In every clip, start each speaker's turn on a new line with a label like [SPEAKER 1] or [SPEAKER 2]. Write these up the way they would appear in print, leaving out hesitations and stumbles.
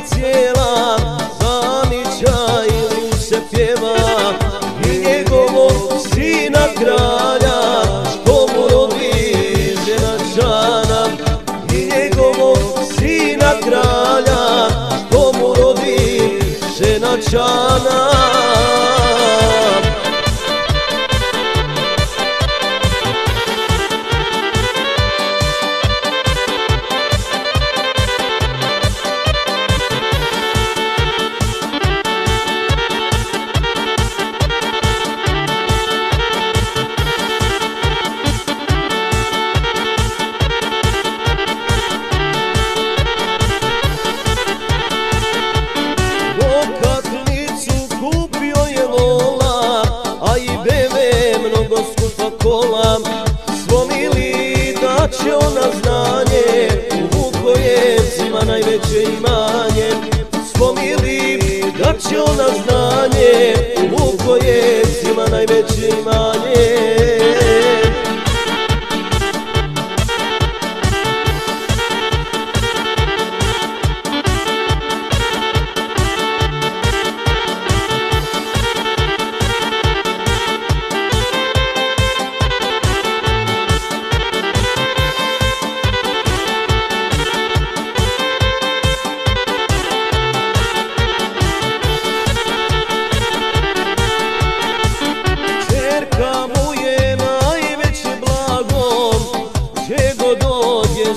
[SPEAKER 1] Hrvatska cijela zamića ili se pjeva i njegovog sina kralja što mu rodi žena Čana, i njegovog sina kralja što mu rodi žena Čana. Zvonili da će ona znanje u Vukojevcima najveće imanje. Zvonili da će ona znanje u Vukojevcima najveće imanje.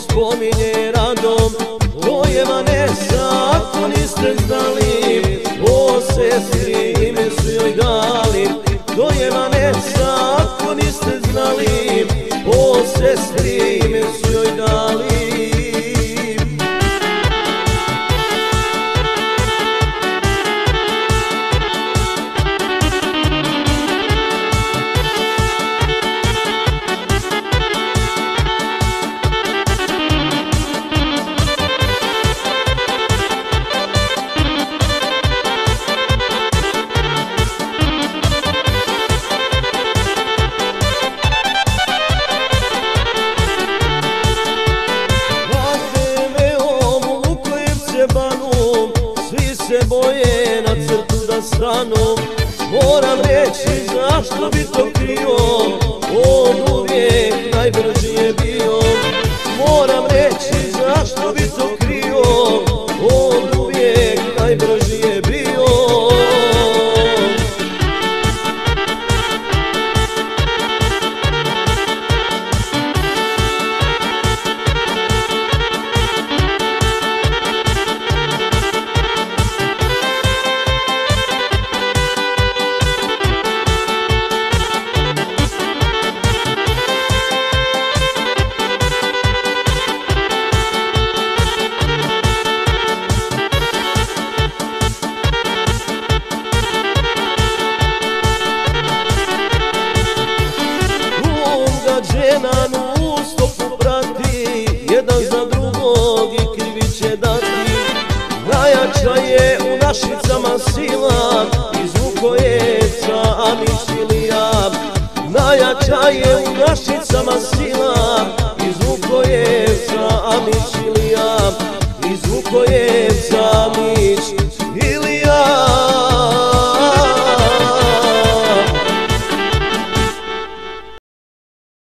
[SPEAKER 1] Spominje radom, to je Vanesa, ako niste znali, o sestri ime su joj dali. To je Vanesa, ako niste znali, o sestri ime su joj dali. Svi se boje na crtu da stanu. Moram reći zašto bi to krio, on uvijek najbrži je bio. Moram reći zašto bi to krio, on uvijek najbrži je bio. Žena u stopu prati, jedan za drugog i krivi će dati. Najjača je u Našicama sila, iz Vukojevca Amić Ilija. Najjača je u Našicama sila,